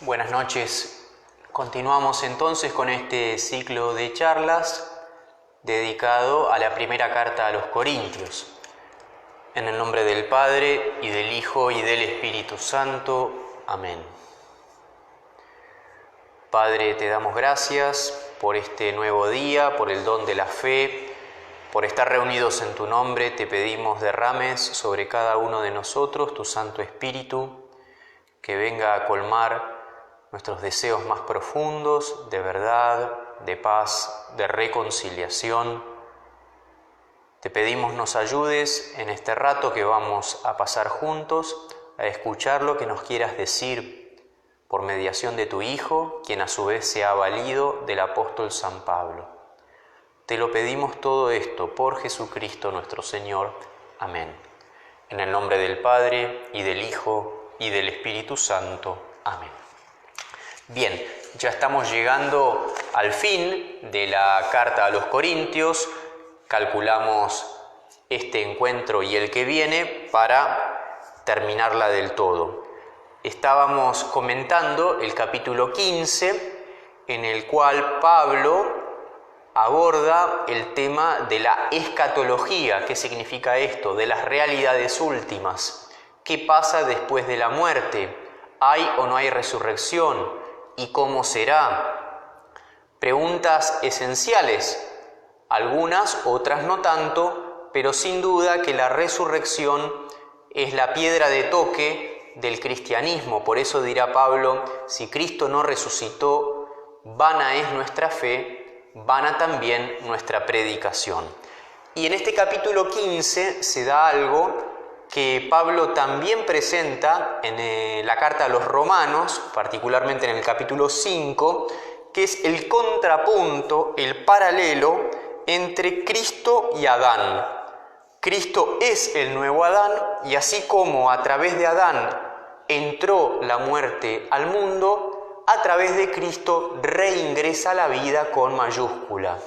Buenas noches. Continuamos entonces con este ciclo de charlas dedicado a la primera carta a los Corintios. En el nombre del Padre, y del Hijo, y del Espíritu Santo. Amén. Padre, te damos gracias por este nuevo día, por el don de la fe, por estar reunidos en tu nombre. Te pedimos derrames sobre cada uno de nosotros tu Santo Espíritu, que venga a colmar nuestros deseos más profundos de verdad, de paz, de reconciliación. Te pedimos nos ayudes en este rato que vamos a pasar juntos a escuchar lo que nos quieras decir por mediación de tu Hijo, quien a su vez se ha valido del apóstol San Pablo. Te lo pedimos todo esto por Jesucristo nuestro Señor. Amén. En el nombre del Padre, y del Hijo, y del Espíritu Santo. Amén. Bien, ya estamos llegando al fin de la carta a los Corintios. Calculamos este encuentro y el que viene para terminarla del todo. Estábamos comentando el capítulo 15, en el cual Pablo aborda el tema de la escatología. ¿Qué significa esto? De las realidades últimas. ¿Qué pasa después de la muerte? ¿Hay o no hay resurrección? ¿Y cómo será? Preguntas esenciales, algunas, otras no tanto, pero sin duda que la resurrección es la piedra de toque del cristianismo. Por eso dirá Pablo, si Cristo no resucitó, vana es nuestra fe, vana también nuestra predicación. Y en este capítulo 15 se da algo que Pablo también presenta en la carta a los Romanos, particularmente en el capítulo 5, que es el contrapunto, el paralelo entre Cristo y Adán. Cristo es el nuevo Adán, y así como a través de Adán entró la muerte al mundo, a través de Cristo reingresa la vida con mayúscula.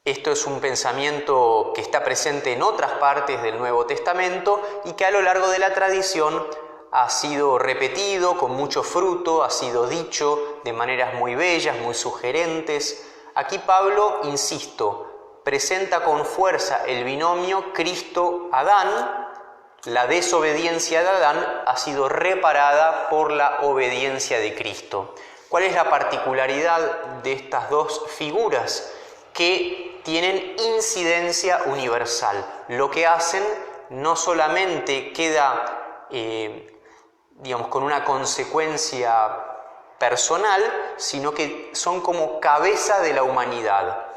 Esto es un pensamiento que está presente en otras partes del Nuevo Testamento y que a lo largo de la tradición ha sido repetido con mucho fruto, ha sido dicho de maneras muy bellas, muy sugerentes. Aquí Pablo, insisto, presenta con fuerza el binomio Cristo-Adán. La desobediencia de Adán ha sido reparada por la obediencia de Cristo. ¿Cuál es la particularidad de estas dos figuras? Que tienen incidencia universal. Lo que hacen no solamente queda, con una consecuencia personal, sino que son como cabeza de la humanidad.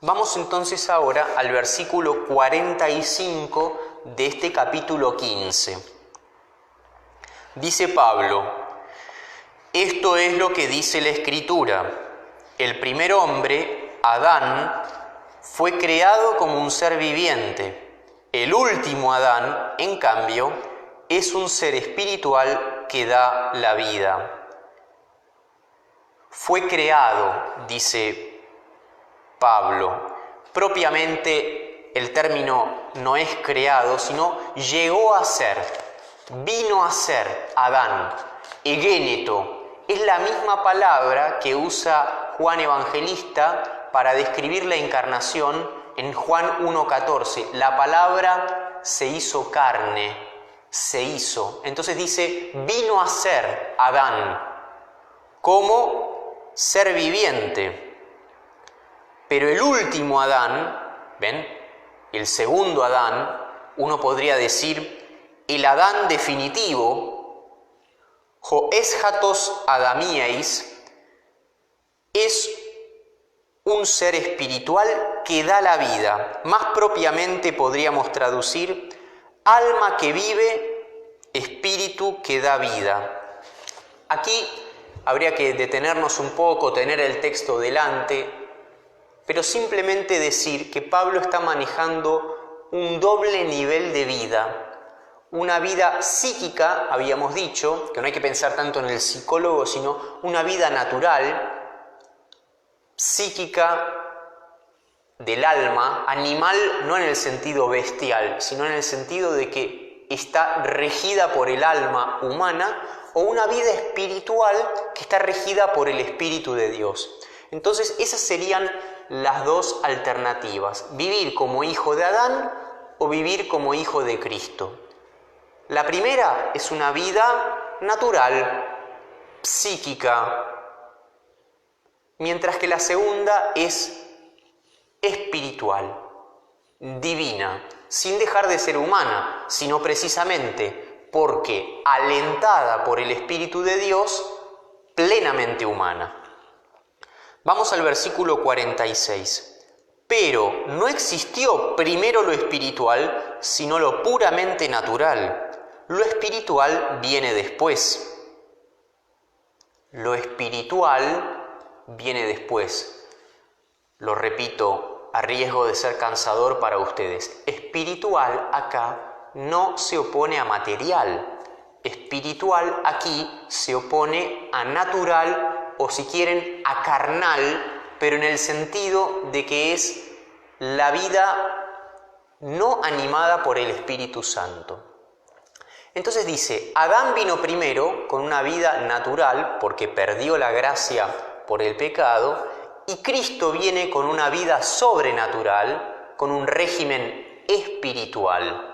Vamos entonces ahora al versículo 45 de este capítulo 15. Dice Pablo: esto es lo que dice la Escritura. El primer hombre, Adán, fue creado como un ser viviente. El último Adán, en cambio, es un ser espiritual que da la vida. Fue creado, dice Pablo. Propiamente el término no es creado, sino llegó a ser, vino a ser Adán, egéneto. Es la misma palabra que usa Juan Evangelista para describir la encarnación en Juan 1:14. La palabra se hizo carne, se hizo. Entonces dice, vino a ser Adán como ser viviente. Pero el último Adán, ¿ven? El segundo Adán, uno podría decir, el Adán definitivo, ho eschatos Adamíais, es un ser espiritual que da la vida. Más propiamente podríamos traducir, alma que vive, espíritu que da vida. Aquí habría que detenernos un poco, tener el texto delante, pero simplemente decir que Pablo está manejando un doble nivel de vida. Una vida psíquica, habíamos dicho, que no hay que pensar tanto en el psicólogo, sino una vida natural, psíquica del alma, animal no en el sentido bestial, sino en el sentido de que está regida por el alma humana, o una vida espiritual que está regida por el Espíritu de Dios. Entonces esas serían las dos alternativas: vivir como hijo de Adán o vivir como hijo de Cristo. La primera es una vida natural, psíquica, mientras que la segunda es espiritual, divina, sin dejar de ser humana, sino precisamente porque alentada por el Espíritu de Dios, plenamente humana. Vamos al versículo 46. Pero no existió primero lo espiritual, sino lo puramente natural. Lo espiritual viene después. Lo espiritual viene después. Lo repito, a riesgo de ser cansador para ustedes. Espiritual acá no se opone a material. Espiritual aquí se opone a natural, o si quieren a carnal, pero en el sentido de que es la vida no animada por el Espíritu Santo. Entonces dice, Adán vino primero con una vida natural porque perdió la gracia por el pecado, y Cristo viene con una vida sobrenatural, con un régimen espiritual.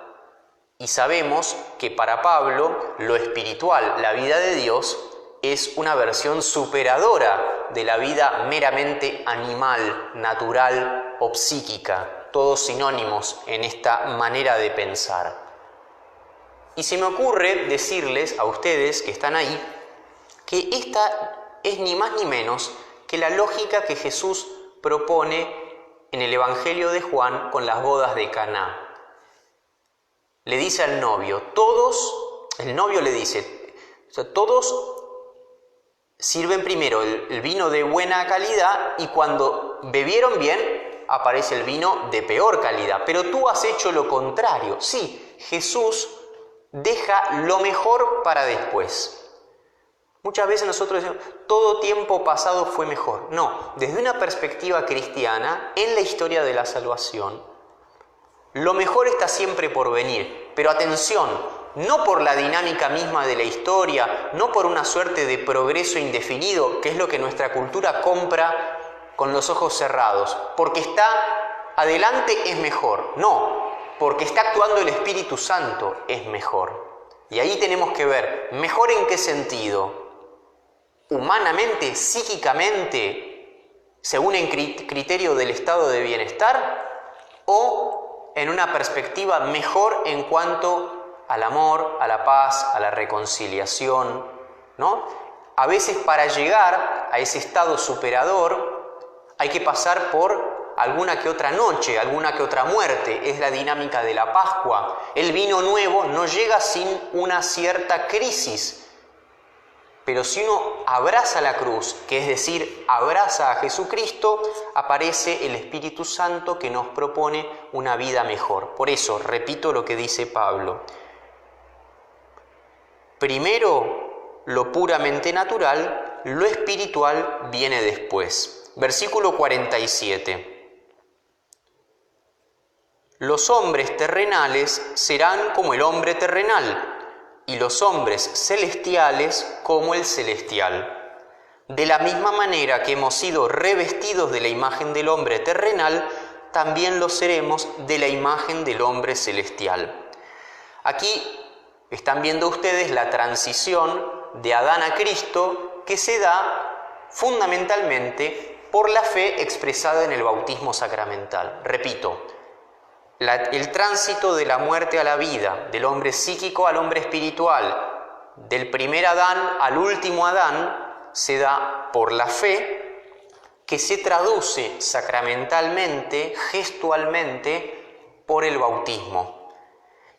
Y sabemos que para Pablo lo espiritual, la vida de Dios, es una versión superadora de la vida meramente animal, natural o psíquica, todos sinónimos en esta manera de pensar. Y se me ocurre decirles a ustedes que están ahí que esta es ni más ni menos que la lógica que Jesús propone en el Evangelio de Juan con las bodas de Caná. Le dice al novio, el novio le dice, todos sirven primero el vino de buena calidad y cuando bebieron bien aparece el vino de peor calidad, pero tú has hecho lo contrario. Sí, Jesús deja lo mejor para después. Muchas veces nosotros decimos, todo tiempo pasado fue mejor. No, desde una perspectiva cristiana, en la historia de la salvación, lo mejor está siempre por venir. Pero atención, no por la dinámica misma de la historia, no por una suerte de progreso indefinido, que es lo que nuestra cultura compra con los ojos cerrados. Porque está adelante es mejor. No, porque está actuando el Espíritu Santo es mejor. Y ahí tenemos que ver, ¿mejor en qué sentido? Humanamente, psíquicamente, según el criterio del estado de bienestar, o en una perspectiva mejor en cuanto al amor, a la paz, a la reconciliación, ¿no? A veces para llegar a ese estado superador hay que pasar por alguna que otra noche, alguna que otra muerte. Es la dinámica de la Pascua. El vino nuevo no llega sin una cierta crisis. Pero si uno abraza la cruz, que es decir, abraza a Jesucristo, aparece el Espíritu Santo que nos propone una vida mejor. Por eso, repito lo que dice Pablo. Primero, lo puramente natural, lo espiritual viene después. Versículo 47. Los hombres terrenales serán como el hombre terrenal, y los hombres celestiales como el celestial. De la misma manera que hemos sido revestidos de la imagen del hombre terrenal, también lo seremos de la imagen del hombre celestial. Aquí están viendo ustedes la transición de Adán a Cristo que se da fundamentalmente por la fe expresada en el bautismo sacramental. Repito, el tránsito de la muerte a la vida, del hombre psíquico al hombre espiritual, del primer Adán al último Adán, se da por la fe que se traduce sacramentalmente, gestualmente, por el bautismo.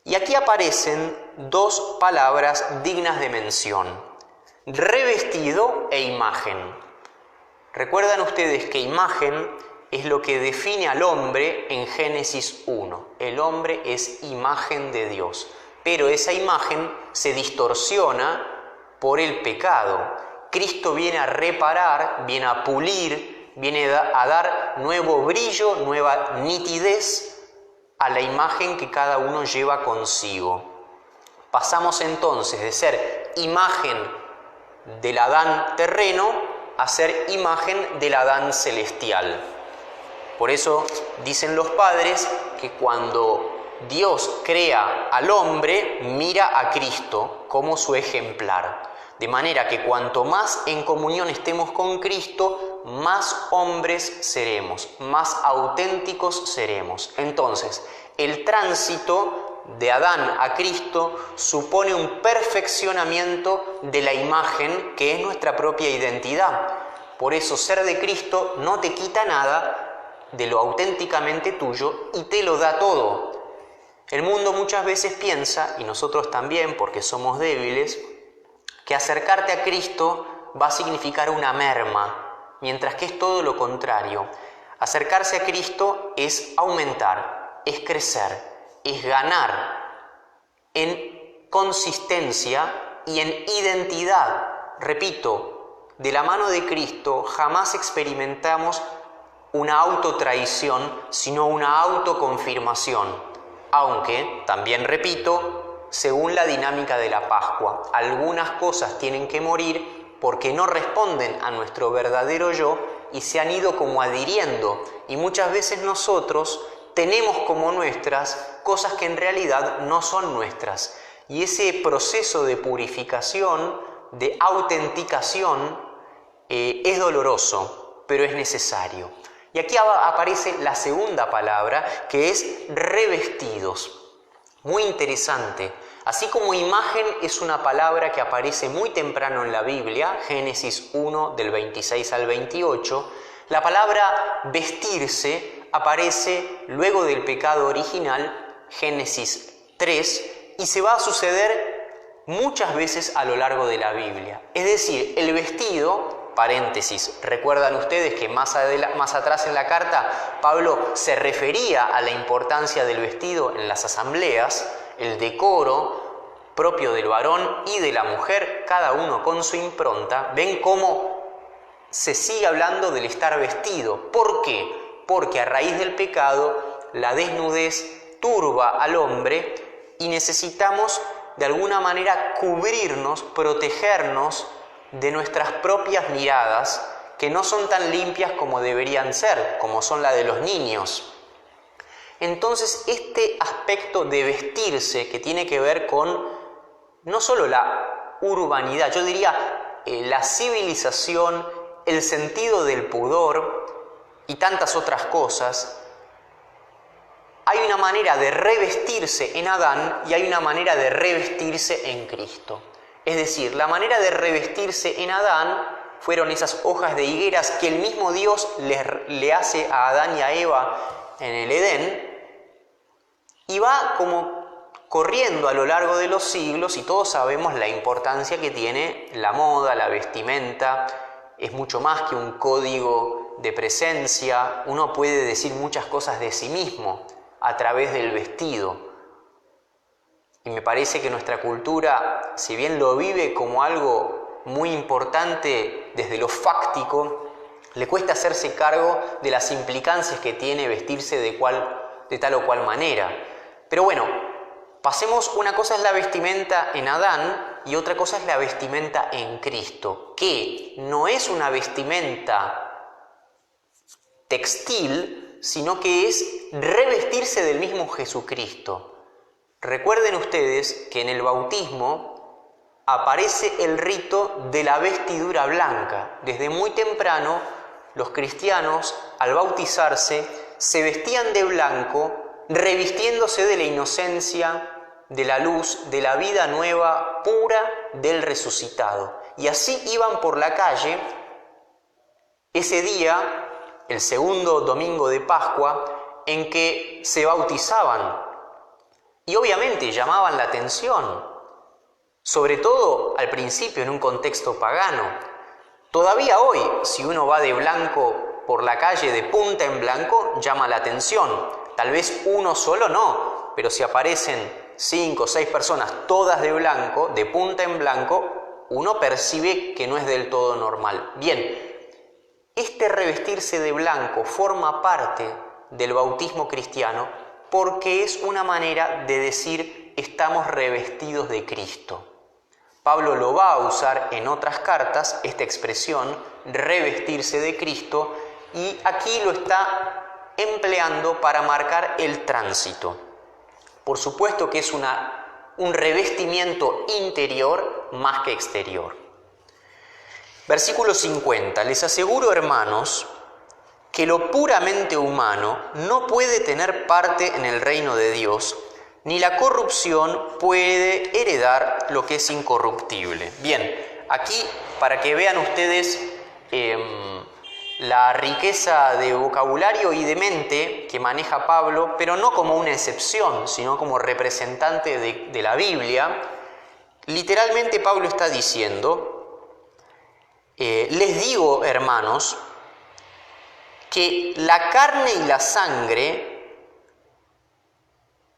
Y aquí aparecen dos palabras dignas de mención: revestido e imagen. Recuerdan ustedes que imagen es lo que define al hombre en Génesis 1. El hombre es imagen de Dios, pero esa imagen se distorsiona por el pecado. Cristo viene a reparar, viene a pulir, viene a dar nuevo brillo, nueva nitidez a la imagen que cada uno lleva consigo. Pasamos entonces de ser imagen del Adán terreno a ser imagen del Adán celestial. Por eso dicen los padres que cuando Dios crea al hombre, mira a Cristo como su ejemplar. De manera que cuanto más en comunión estemos con Cristo, más hombres seremos, más auténticos seremos. Entonces, el tránsito de Adán a Cristo supone un perfeccionamiento de la imagen que es nuestra propia identidad. Por eso, ser de Cristo no te quita nada de lo auténticamente tuyo y te lo da todo. El mundo muchas veces piensa, y nosotros también porque somos débiles, que acercarte a Cristo va a significar una merma, mientras que es todo lo contrario. Acercarse a Cristo es aumentar, es crecer, es ganar en consistencia y en identidad. Repito, de la mano de Cristo jamás experimentamos una autotraición, sino una autoconfirmación. Aunque, también repito, según la dinámica de la Pascua, algunas cosas tienen que morir porque no responden a nuestro verdadero yo y se han ido como adhiriendo. Y muchas veces nosotros tenemos como nuestras cosas que en realidad no son nuestras. Y ese proceso de purificación, de autenticación, es doloroso, pero es necesario. Y aquí aparece la segunda palabra, que es revestidos. Muy interesante. Así como imagen es una palabra que aparece muy temprano en la Biblia, Génesis 1 del 26 al 28, la palabra vestirse aparece luego del pecado original, Génesis 3, y se va a suceder muchas veces a lo largo de la Biblia. Es decir, el vestido, paréntesis, recuerdan ustedes que más atrás en la carta Pablo se refería a la importancia del vestido en las asambleas, el decoro propio del varón y de la mujer, cada uno con su impronta. Ven cómo se sigue hablando del estar vestido. ¿Por qué? Porque a raíz del pecado la desnudez turba al hombre y necesitamos de alguna manera cubrirnos, protegernos de nuestras propias miradas, que no son tan limpias como deberían ser, como son las de los niños. Entonces, este aspecto de vestirse, que tiene que ver con no solo la urbanidad, yo diría la civilización, el sentido del pudor y tantas otras cosas, hay una manera de revestirse en Adán y hay una manera de revestirse en Cristo. Es decir, la manera de revestirse en Adán fueron esas hojas de higueras que el mismo Dios le hace a Adán y a Eva en el Edén, y va como corriendo a lo largo de los siglos, y todos sabemos la importancia que tiene la moda, la vestimenta. Es mucho más que un código de presencia. Uno puede decir muchas cosas de sí mismo a través del vestido. Y me parece que nuestra cultura, si bien lo vive como algo muy importante desde lo fáctico, le cuesta hacerse cargo de las implicancias que tiene vestirse de tal o cual manera. Pero bueno, pasemos, una cosa es la vestimenta en Adán y otra cosa es la vestimenta en Cristo, que no es una vestimenta textil, sino que es revestirse del mismo Jesucristo. Recuerden ustedes que en el bautismo aparece el rito de la vestidura blanca. Desde muy temprano, los cristianos, al bautizarse, se vestían de blanco, revistiéndose de la inocencia, de la luz, de la vida nueva, pura del resucitado. Y así iban por la calle ese día, el segundo domingo de Pascua, en que se bautizaban. Y obviamente llamaban la atención, sobre todo al principio en un contexto pagano. Todavía hoy, si uno va de blanco por la calle, de punta en blanco, llama la atención. Tal vez uno solo no, pero si aparecen 5 o 6 personas todas de blanco, de punta en blanco, uno percibe que no es del todo normal. Bien, este revestirse de blanco forma parte del bautismo cristiano porque es una manera de decir estamos revestidos de Cristo. Pablo lo va a usar en otras cartas, esta expresión, revestirse de Cristo, y aquí lo está empleando para marcar el tránsito. Por supuesto que es un revestimiento interior más que exterior. Versículo 50. Les aseguro, hermanos, que lo puramente humano no puede tener parte en el reino de Dios, ni la corrupción puede heredar lo que es incorruptible. Bien, aquí para que vean ustedes la riqueza de vocabulario y de mente que maneja Pablo, pero no como una excepción, sino como representante de la Biblia, literalmente Pablo está diciendo, les digo, hermanos, que la carne y la sangre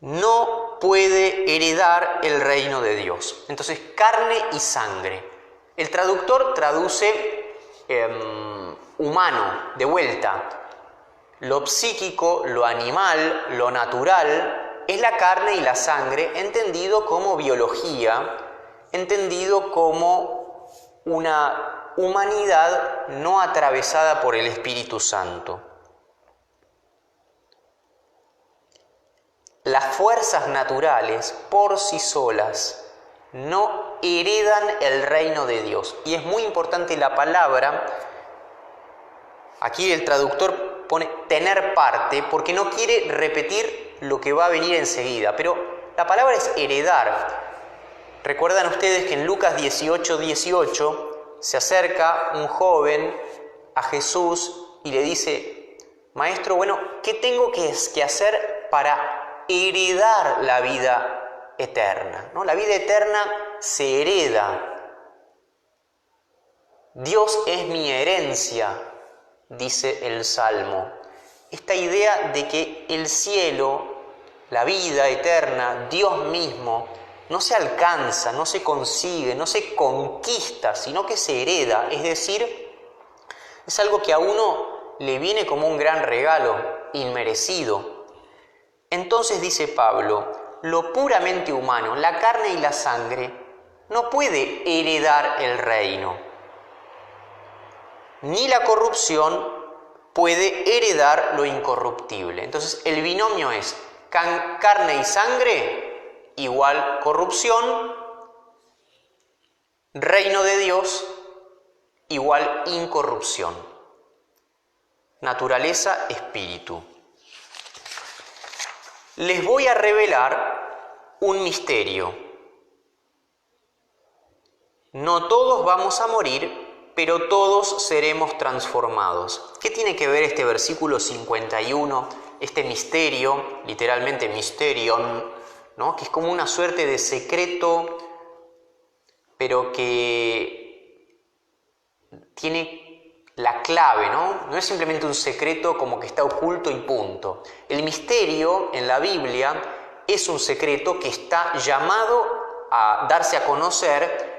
no puede heredar el reino de Dios. Entonces, carne y sangre. El traductor traduce humano, de vuelta. Lo psíquico, lo animal, lo natural, es la carne y la sangre, entendido como biología, entendido como una humanidad no atravesada por el Espíritu Santo. Las fuerzas naturales por sí solas no heredan el reino de Dios. Y es muy importante la palabra, aquí el traductor pone tener parte, porque no quiere repetir lo que va a venir enseguida, pero la palabra es heredar. Recuerdan ustedes que en Lucas 18:18 se acerca un joven a Jesús y le dice: Maestro, bueno, ¿qué tengo que hacer para heredar la vida eterna? ¿No? La vida eterna se hereda. Dios es mi herencia, dice el Salmo. Esta idea de que el cielo, la vida eterna, Dios mismo, no se alcanza, no se consigue, no se conquista, sino que se hereda. Es decir, es algo que a uno le viene como un gran regalo, inmerecido. Entonces dice Pablo, lo puramente humano, la carne y la sangre, no puede heredar el reino. Ni la corrupción puede heredar lo incorruptible. Entonces el binomio es carne y sangre igual corrupción, reino de Dios igual incorrupción. Naturaleza, espíritu. Les voy a revelar un misterio. No todos vamos a morir, pero todos seremos transformados. ¿Qué tiene que ver este versículo 51, este misterio, literalmente misterion, ¿no? Que es como una suerte de secreto, pero que tiene la clave, ¿no? No es simplemente un secreto como que está oculto y punto. El misterio en la Biblia es un secreto que está llamado a darse a conocer,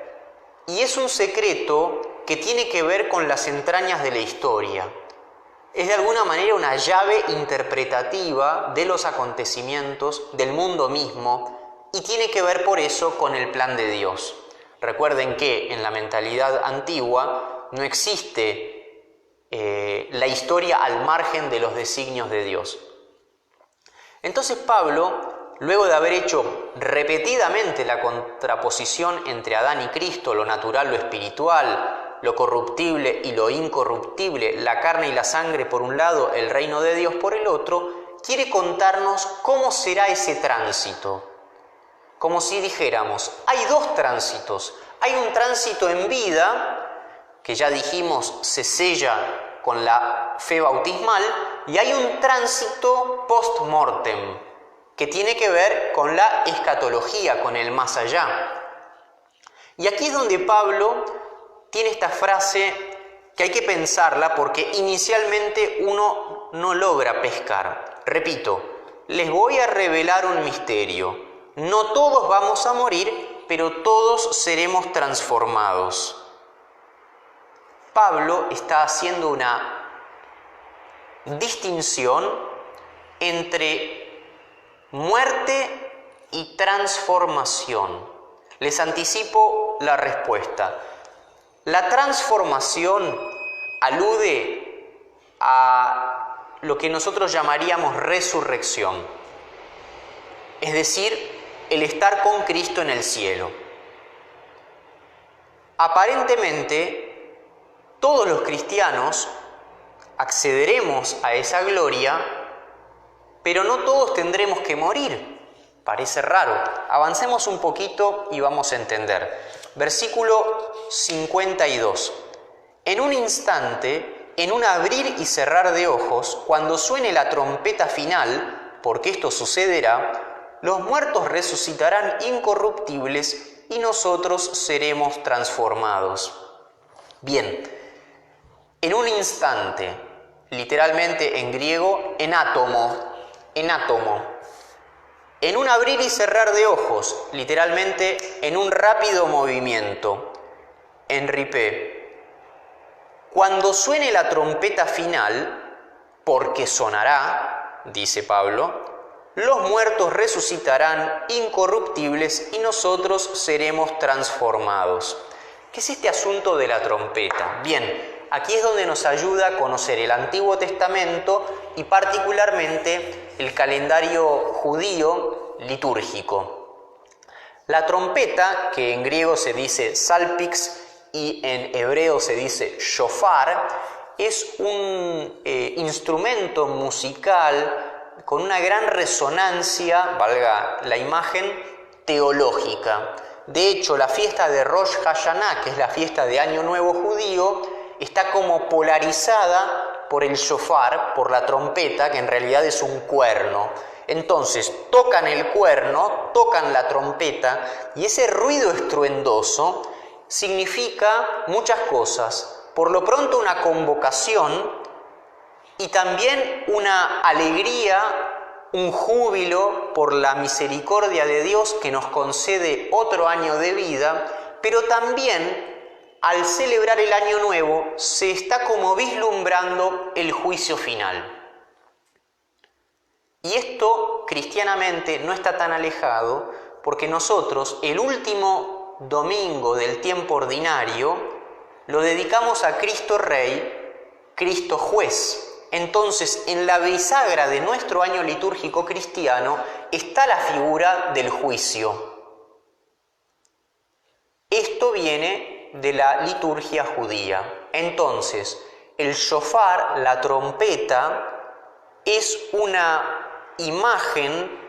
y es un secreto que tiene que ver con las entrañas de la historia. Es de alguna manera una llave interpretativa de los acontecimientos del mundo mismo, y tiene que ver por eso con el plan de Dios. Recuerden que en la mentalidad antigua no existe la historia al margen de los designios de Dios. Entonces Pablo, luego de haber hecho repetidamente la contraposición entre Adán y Cristo, lo natural, lo espiritual, lo corruptible y lo incorruptible, la carne y la sangre por un lado, el reino de Dios por el otro, quiere contarnos cómo será ese tránsito. Como si dijéramos, hay dos tránsitos. Hay un tránsito en vida, que ya dijimos se sella con la fe bautismal, y hay un tránsito post-mortem, que tiene que ver con la escatología, con el más allá. Y aquí es donde Pablo tiene esta frase que hay que pensarla, porque inicialmente uno no logra pescar. Repito, les voy a revelar un misterio. No todos vamos a morir, pero todos seremos transformados. Pablo está haciendo una distinción entre muerte y transformación. Les anticipo la respuesta. La transformación alude a lo que nosotros llamaríamos resurrección, es decir, el estar con Cristo en el cielo. Aparentemente, todos los cristianos accederemos a esa gloria, pero no todos tendremos que morir. Parece raro. Avancemos un poquito y vamos a entender. Versículo 52. En un instante, en un abrir y cerrar de ojos, cuando suene la trompeta final, porque esto sucederá, los muertos resucitarán incorruptibles y nosotros seremos transformados. Bien, en un instante, literalmente en griego, en átomo, en un abrir y cerrar de ojos, literalmente en un rápido movimiento, en ripé. Cuando suene la trompeta final, porque sonará, dice Pablo, los muertos resucitarán incorruptibles y nosotros seremos transformados. ¿Qué es este asunto de la trompeta? Bien, aquí es donde nos ayuda a conocer el Antiguo Testamento y particularmente el calendario judío litúrgico. La trompeta, que en griego se dice salpix y en hebreo se dice shofar, es un instrumento musical con una gran resonancia, valga la imagen, teológica. De hecho, la fiesta de Rosh Hashanah, que es la fiesta de Año Nuevo judío, está como polarizada por el shofar, por la trompeta, que en realidad es un cuerno. Entonces, tocan el cuerno, tocan la trompeta, y ese ruido estruendoso significa muchas cosas. Por lo pronto, una convocación y también una alegría, un júbilo por la misericordia de Dios que nos concede otro año de vida, pero también al celebrar el año nuevo se está como vislumbrando el juicio final. Y esto cristianamente no está tan alejado porque nosotros el último domingo del tiempo ordinario lo dedicamos a Cristo Rey, Cristo Juez. Entonces, en la bisagra de nuestro año litúrgico cristiano está la figura del juicio. Esto viene de la liturgia judía. Entonces, el shofar, la trompeta, es una imagen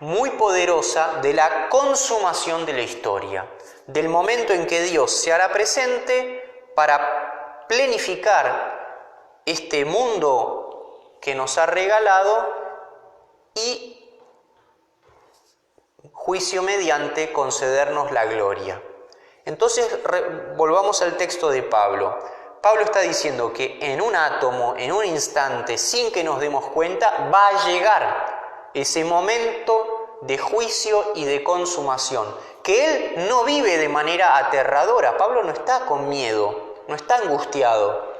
muy poderosa de la consumación de la historia, del momento en que Dios se hará presente para plenificar este mundo que nos ha regalado y, juicio mediante, concedernos la gloria. Entonces, volvamos al texto de Pablo. Pablo está diciendo que en un átomo, en un instante, sin que nos demos cuenta, va a llegar ese momento de juicio y de consumación, que él no vive de manera aterradora. Pablo no está con miedo, no está angustiado.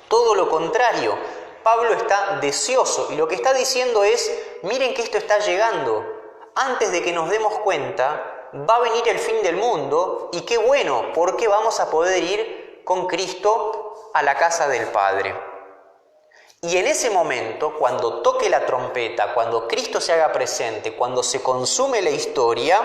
Todo lo contrario, Pablo está deseoso y lo que está diciendo es, miren que esto está llegando. Antes de que nos demos cuenta, va a venir el fin del mundo y qué bueno, porque vamos a poder ir con Cristo a la casa del Padre. Y en ese momento, cuando toque la trompeta, cuando Cristo se haga presente, cuando se consume la historia,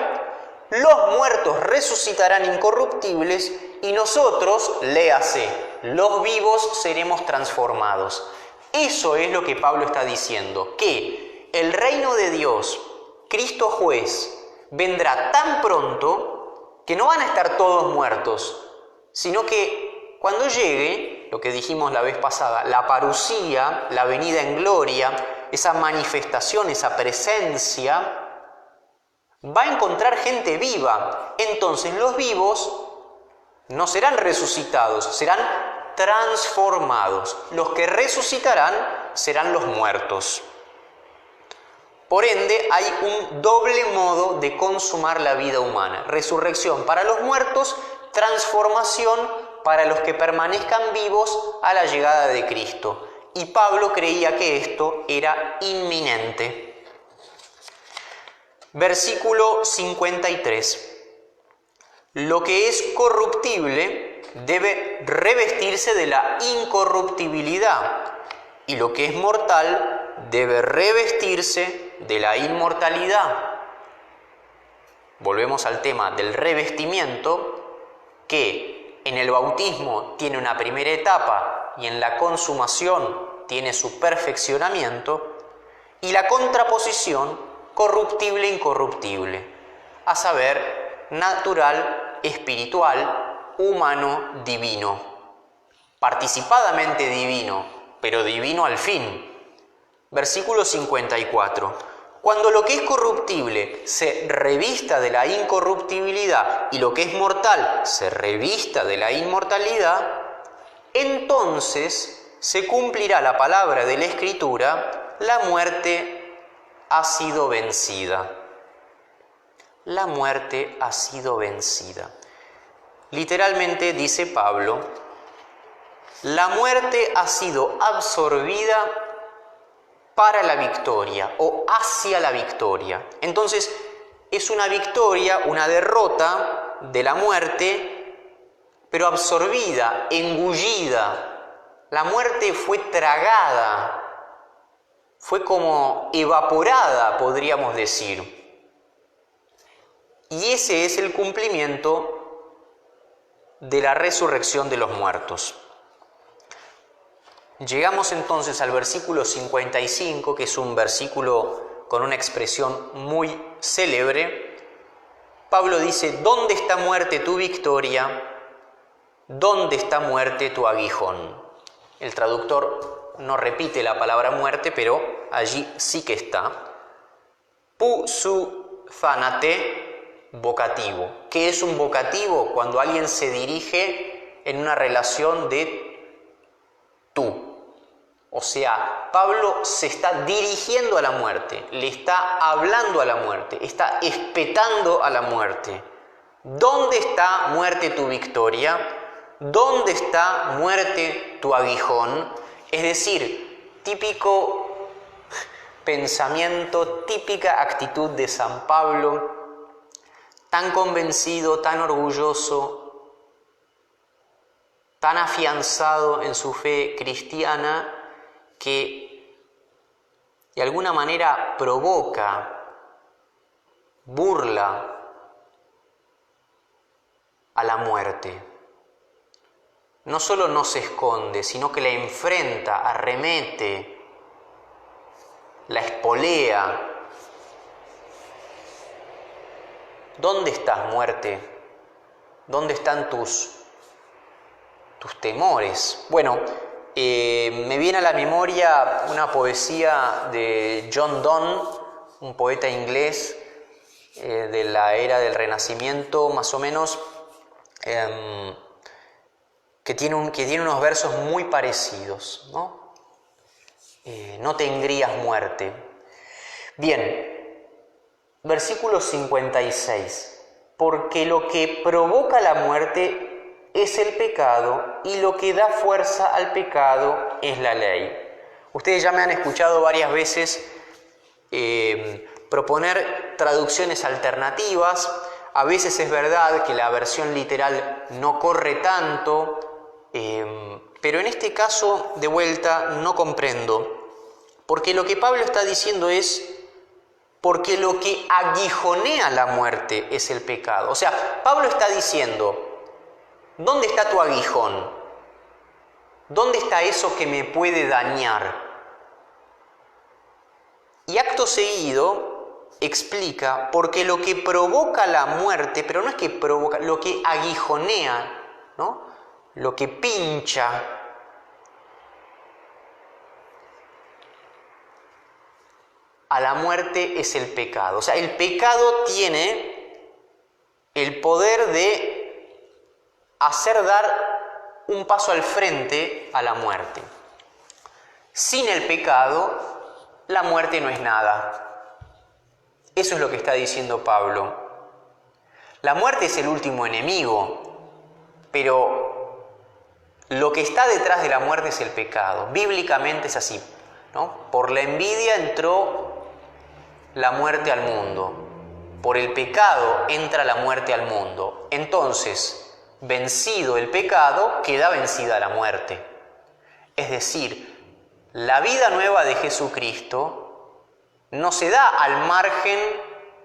los muertos resucitarán incorruptibles y nosotros, léase, los vivos seremos transformados. Eso es lo que Pablo está diciendo, que el reino de Dios, Cristo Juez, vendrá tan pronto que no van a estar todos muertos, sino que cuando llegue, lo que dijimos la vez pasada, la parusía, la venida en gloria, esa manifestación, esa presencia, va a encontrar gente viva. Entonces los vivos no serán resucitados, serán transformados. Los que resucitarán serán los muertos. Por ende, hay un doble modo de consumar la vida humana. Resurrección para los muertos, transformación para los que permanezcan vivos a la llegada de Cristo. Y Pablo creía que esto era inminente. Versículo 53. Lo que es corruptible debe revestirse de la incorruptibilidad y lo que es mortal debe revestirse de la inmortalidad. Volvemos al tema del revestimiento, que en el bautismo tiene una primera etapa y en la consumación tiene su perfeccionamiento, y la contraposición corruptible-incorruptible, a saber, natural, espiritual, humano, divino, participadamente divino, pero divino al fin. Versículo 54. Cuando lo que es corruptible se revista de la incorruptibilidad y lo que es mortal se revista de la inmortalidad, entonces se cumplirá la palabra de la Escritura: la muerte ha sido vencida. La muerte ha sido vencida. Literalmente dice Pablo, la muerte ha sido absorbida para la victoria o hacia la victoria. Entonces, es una victoria, una derrota de la muerte, pero absorbida, engullida. La muerte fue tragada, fue como evaporada, podríamos decir. Y ese es el cumplimiento de la resurrección de los muertos. Llegamos entonces al versículo 55, que es un versículo con una expresión muy célebre. Pablo dice: ¿dónde está muerte tu victoria? ¿Dónde está muerte tu aguijón? El traductor no repite la palabra muerte, pero allí sí que está. Pu su thanate, vocativo. ¿Qué es un vocativo? Cuando alguien se dirige en una relación de tú. O sea, Pablo se está dirigiendo a la muerte, le está hablando a la muerte, está espetando a la muerte. ¿Dónde está muerte tu victoria? ¿Dónde está muerte tu aguijón? Es decir, típico pensamiento, típica actitud de San Pablo, tan convencido, tan orgulloso, tan afianzado en su fe cristiana, que de alguna manera provoca, burla a la muerte. No solo no se esconde, sino que la enfrenta, arremete, la espolea. ¿Dónde estás, muerte? ¿Dónde están tus temores? Bueno, me viene a la memoria una poesía de John Donne, un poeta inglés de la era del Renacimiento, más o menos, que tiene unos versos muy parecidos, ¿no? No te engrías, muerte. Bien, versículo 56. Porque lo que provoca la muerte es el pecado, y lo que da fuerza al pecado es la ley. Ustedes ya me han escuchado varias veces proponer traducciones alternativas. A veces es verdad que la versión literal no corre tanto, pero en este caso, de vuelta, no comprendo. Porque lo que Pablo está diciendo es: porque lo que aguijonea la muerte es el pecado. O sea, Pablo está diciendo: ¿dónde está tu aguijón? ¿Dónde está eso que me puede dañar? Y acto seguido explica, porque lo que provoca la muerte, pero no es que provoca, lo que aguijonea, ¿no? Lo que pincha, a la muerte es el pecado. O sea, el pecado tiene el poder de hacer dar un paso al frente a la muerte. Sin el pecado, la muerte no es nada. Eso es lo que está diciendo Pablo. La muerte es el último enemigo, pero lo que está detrás de la muerte es el pecado. Bíblicamente es así, ¿no? Por la envidia entró la muerte al mundo. por el pecado entra la muerte al mundo. Entonces, vencido el pecado, queda vencida la muerte. Es decir, la vida nueva de Jesucristo no se da al margen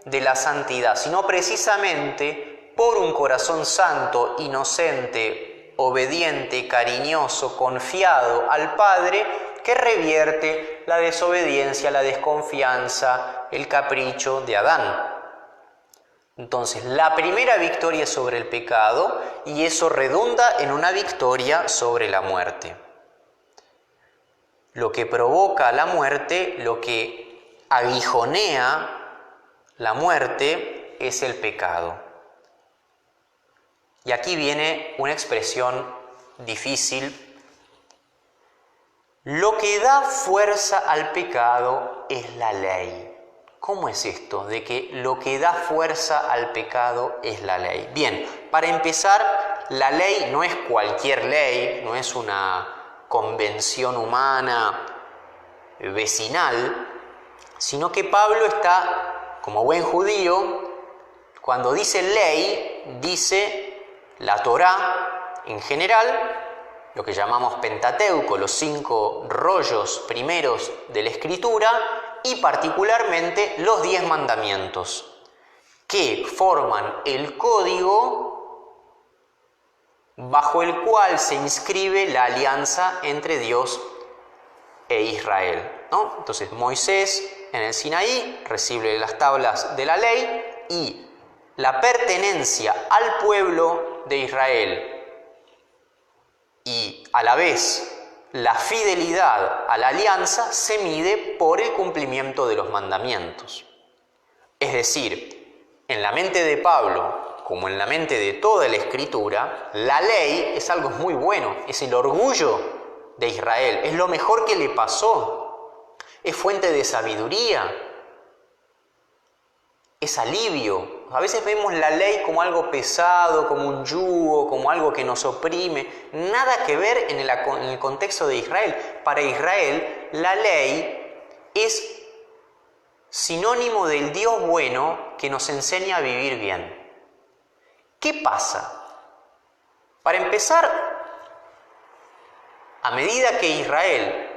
de la santidad, sino precisamente por un corazón santo, inocente, obediente, cariñoso, confiado al Padre, que revierte la desobediencia, la desconfianza, el capricho de Adán. Entonces, la primera victoria es sobre el pecado y eso redunda en una victoria sobre la muerte. Lo que provoca la muerte, lo que aguijonea la muerte es el pecado. Y aquí viene una expresión difícil. Lo que da fuerza al pecado es la ley. ¿Cómo es esto de que lo que da fuerza al pecado es la ley? Bien, para empezar, la ley no es cualquier ley, no es una convención humana vecinal, sino que Pablo está, como buen judío, cuando dice ley, dice la Torá en general, lo que llamamos Pentateuco, los 5 rollos primeros de la Escritura, y particularmente los 10 mandamientos, que forman el código bajo el cual se inscribe la alianza entre Dios e Israel, ¿no? Entonces Moisés en el Sinaí recibe las tablas de la ley y la pertenencia al pueblo de Israel y a la vez la fidelidad a la alianza se mide por el cumplimiento de los mandamientos. Es decir, en la mente de Pablo, como en la mente de toda la Escritura, la ley es algo muy bueno, es el orgullo de Israel, es lo mejor que le pasó, es fuente de sabiduría, es alivio. A veces vemos la ley como algo pesado, como un yugo, como algo que nos oprime. Nada que ver en el contexto de Israel. Para Israel, la ley es sinónimo del Dios bueno que nos enseña a vivir bien. ¿Qué pasa? Para empezar, a medida que Israel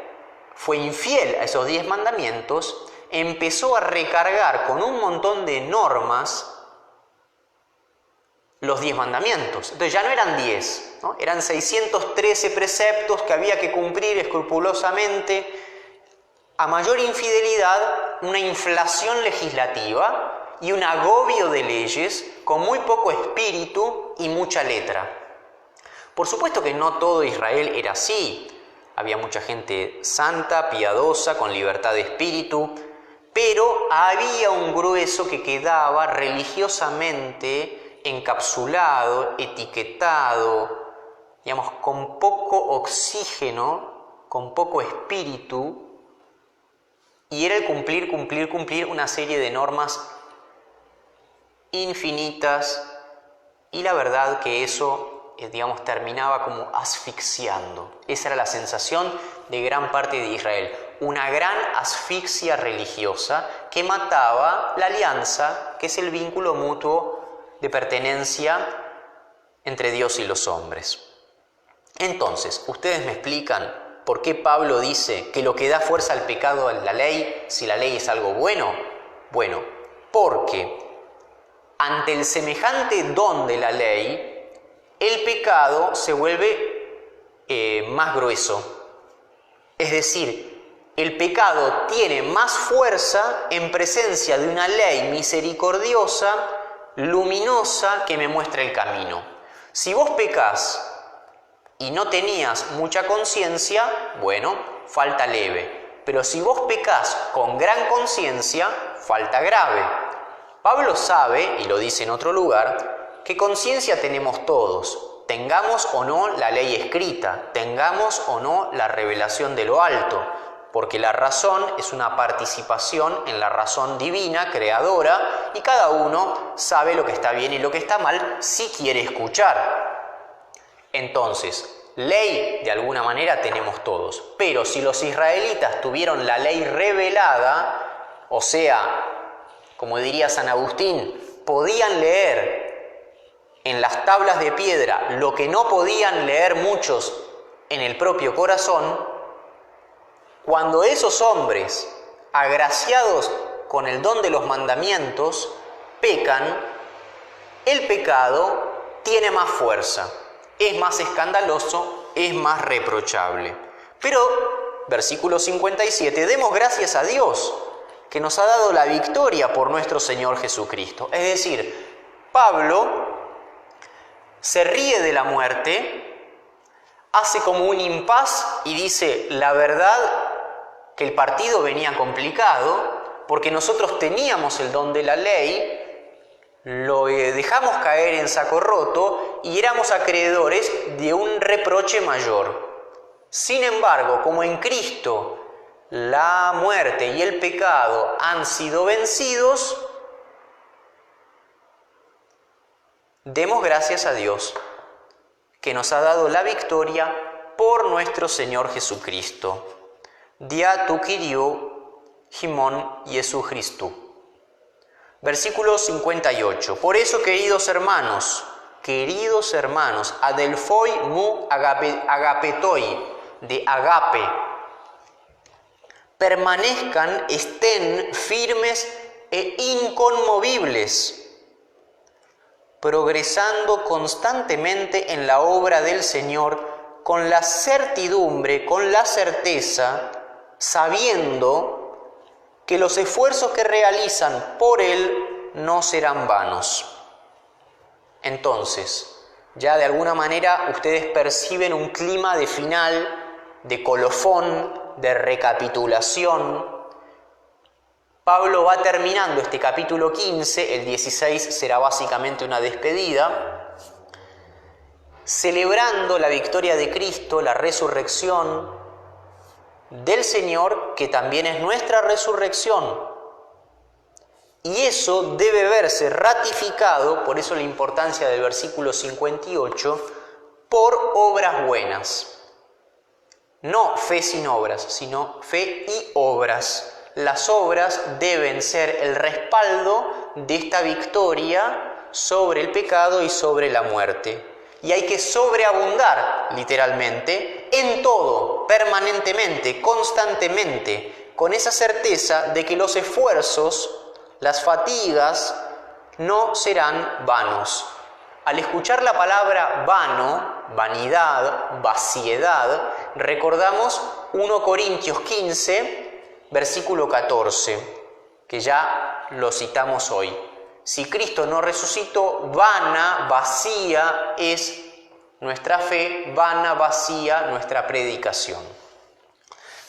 fue infiel a esos 10 mandamientos, empezó a recargar con un montón de normas los 10 mandamientos. Entonces ya no eran 10, ¿no? Eran 613 preceptos que había que cumplir escrupulosamente. A mayor infidelidad, una inflación legislativa y un agobio de leyes con muy poco espíritu y mucha letra. Por supuesto que no todo Israel era así. Había mucha gente santa, piadosa, con libertad de espíritu, pero había un grueso que quedaba religiosamente encapsulado, etiquetado, digamos, con poco oxígeno, con poco espíritu, y era el cumplir una serie de normas infinitas, y la verdad que eso, digamos, terminaba como asfixiando. Esa era la sensación de gran parte de Israel, una gran asfixia religiosa que mataba la alianza, que es el vínculo mutuo de pertenencia entre Dios y los hombres. Entonces, ¿ustedes me explican por qué Pablo dice que lo que da fuerza al pecado es la ley, si la ley es algo bueno? Bueno, porque ante el semejante don de la ley, el pecado se vuelve más grueso. Es decir, el pecado tiene más fuerza en presencia de una ley misericordiosa, luminosa, que me muestra el camino. Si vos pecás y no tenías mucha conciencia, bueno, falta leve. Pero si vos pecás con gran conciencia, falta grave. Pablo sabe, y lo dice en otro lugar, que conciencia tenemos todos, tengamos o no la ley escrita, tengamos o no la revelación de lo alto, porque la razón es una participación en la razón divina, creadora, y cada uno sabe lo que está bien y lo que está mal si quiere escuchar. Entonces, ley de alguna manera tenemos todos, pero si los israelitas tuvieron la ley revelada, o sea, como diría San Agustín, podían leer en las tablas de piedra lo que no podían leer muchos en el propio corazón, cuando esos hombres, agraciados con el don de los mandamientos, pecan, el pecado tiene más fuerza, es más escandaloso, es más reprochable. Pero, versículo 57, demos gracias a Dios que nos ha dado la victoria por nuestro Señor Jesucristo. Es decir, Pablo se ríe de la muerte, hace como un impas y dice, la verdad que el partido venía complicado, porque nosotros teníamos el don de la ley, lo dejamos caer en saco roto y éramos acreedores de un reproche mayor. Sin embargo, como en Cristo la muerte y el pecado han sido vencidos, demos gracias a Dios que nos ha dado la victoria por nuestro Señor Jesucristo. Dia tu Kyriou Himon Jesu Christu. Versículo 58. Por eso, queridos hermanos, adelphoi mu agapetoi, de agape, permanezcan, estén firmes e inconmovibles, progresando constantemente en la obra del Señor, con la certidumbre, con la certeza, sabiendo que los esfuerzos que realizan por Él no serán vanos. Entonces, ya de alguna manera ustedes perciben un clima de final, de colofón, de recapitulación. Pablo va terminando este capítulo 15, el 16 será básicamente una despedida, celebrando la victoria de Cristo, la resurrección del Señor, que también es nuestra resurrección. Y eso debe verse ratificado, por eso la importancia del versículo 58, por obras buenas. No fe sin obras, sino fe y obras. Las obras deben ser el respaldo de esta victoria sobre el pecado y sobre la muerte. Y hay que sobreabundar, literalmente, en todo, permanentemente, constantemente, con esa certeza de que los esfuerzos, las fatigas, no serán vanos. Al escuchar la palabra vano, vanidad, vaciedad, recordamos 1 Corintios 15, versículo 14, que ya lo citamos hoy. Si Cristo no resucitó, vana, vacía es nuestra fe, vana, vacía nuestra predicación.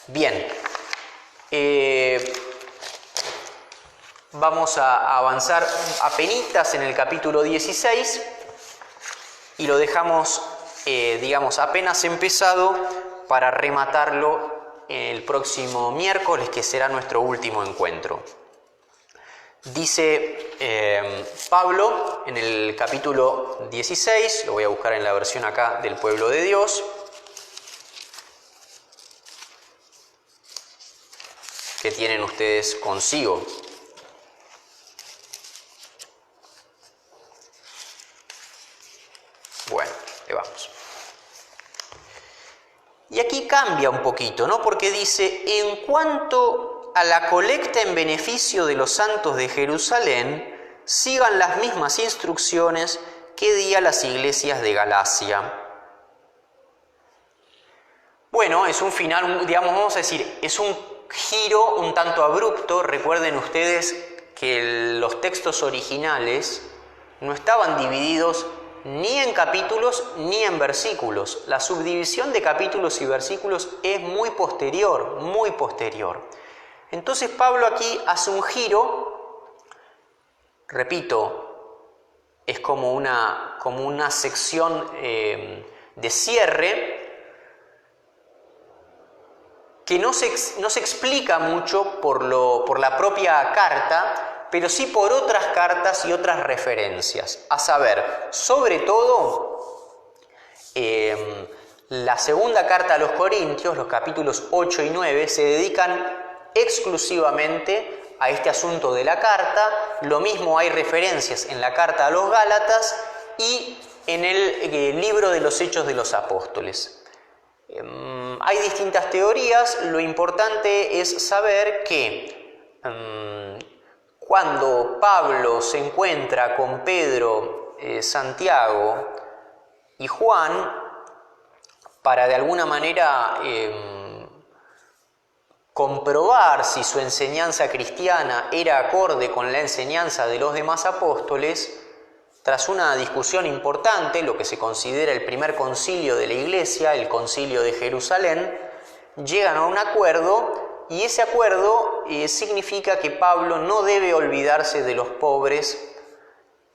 Bien, vamos a avanzar apenitas en el capítulo 16 y lo dejamos, apenas empezado para rematarlo el próximo miércoles, que será nuestro último encuentro. Dice Pablo en el capítulo 16, lo voy a buscar en la versión acá del Pueblo de Dios, que tienen ustedes consigo. Bueno, le vamos. Y aquí cambia un poquito, ¿no? Porque dice, en cuanto a la colecta en beneficio de los santos de Jerusalén, sigan las mismas instrucciones que di a las iglesias de Galacia. Bueno, es un final, vamos a decir, es un giro un tanto abrupto. Recuerden ustedes que los textos originales no estaban divididos ni en capítulos ni en versículos. La subdivisión de capítulos y versículos es muy posterior, muy posterior. Entonces Pablo aquí hace un giro, repito, es como una sección de cierre que no se explica mucho por la propia carta, pero sí por otras cartas y otras referencias. A saber, sobre todo, la segunda carta a los Corintios, los capítulos 8 y 9, se dedican exclusivamente a este asunto de la carta. Lo mismo hay referencias en la carta a los Gálatas y en el libro de los Hechos de los Apóstoles. Hay distintas teorías. Lo importante es saber que cuando Pablo se encuentra con Pedro, Santiago y Juan, para de alguna manera comprobar si su enseñanza cristiana era acorde con la enseñanza de los demás apóstoles, tras una discusión importante, lo que se considera el primer concilio de la Iglesia, el concilio de Jerusalén, llegan a un acuerdo, y ese acuerdo significa que Pablo no debe olvidarse de los pobres,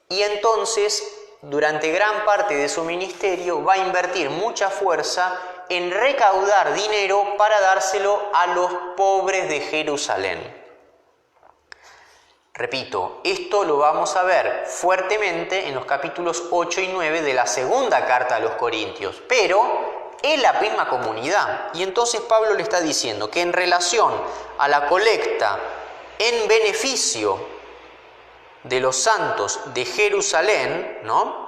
y entonces durante gran parte de su ministerio va a invertir mucha fuerza en recaudar dinero para dárselo a los pobres de Jerusalén. Repito, esto lo vamos a ver fuertemente en los capítulos 8 y 9 de la segunda carta a los Corintios, pero es la misma comunidad. Y entonces Pablo le está diciendo que en relación a la colecta en beneficio de los santos de Jerusalén, ¿no?,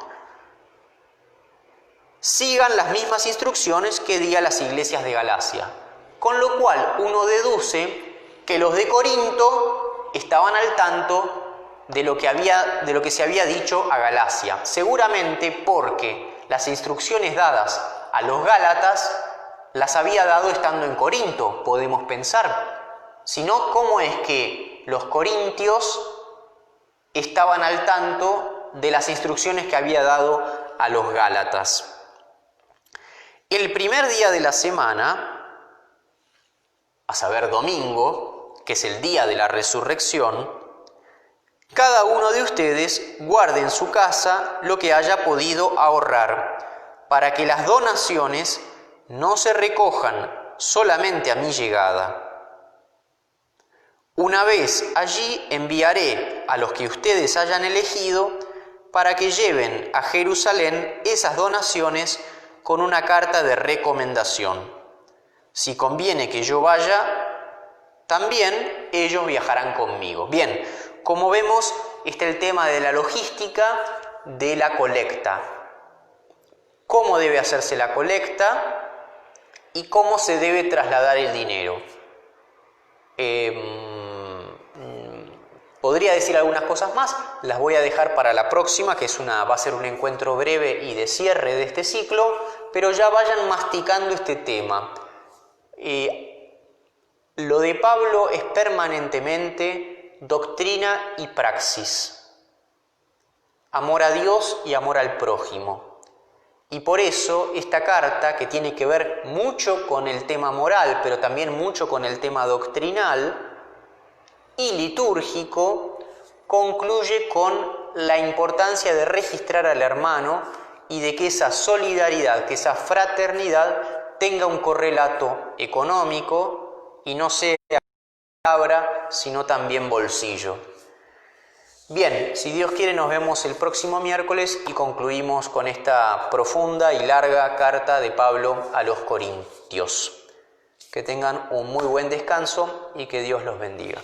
sigan las mismas instrucciones que di a las iglesias de Galacia. Con lo cual uno deduce que los de Corinto estaban al tanto de lo que se había dicho a Galacia. Seguramente porque las instrucciones dadas a los Gálatas las había dado estando en Corinto, podemos pensar. Si no, ¿cómo es que los corintios estaban al tanto de las instrucciones que había dado a los Gálatas? El primer día de la semana, a saber domingo, que es el día de la resurrección, cada uno de ustedes guarde en su casa lo que haya podido ahorrar, para que las donaciones no se recojan solamente a mi llegada. Una vez allí enviaré a los que ustedes hayan elegido para que lleven a Jerusalén esas donaciones con una carta de recomendación. Si conviene que yo vaya, también ellos viajarán conmigo. Bien, como vemos, está el tema de la logística de la colecta. ¿Cómo debe hacerse la colecta y cómo se debe trasladar el dinero? Podría decir algunas cosas más, las voy a dejar para la próxima, que va a ser un encuentro breve y de cierre de este ciclo, pero ya vayan masticando este tema. Lo de Pablo es permanentemente doctrina y praxis, amor a Dios y amor al prójimo. Y por eso esta carta, que tiene que ver mucho con el tema moral, pero también mucho con el tema doctrinal y litúrgico, concluye con la importancia de registrar al hermano y de que esa solidaridad, que esa fraternidad tenga un correlato económico y no sea palabra, sino también bolsillo. Bien, si Dios quiere nos vemos el próximo miércoles y concluimos con esta profunda y larga carta de Pablo a los Corintios. Que tengan un muy buen descanso y que Dios los bendiga.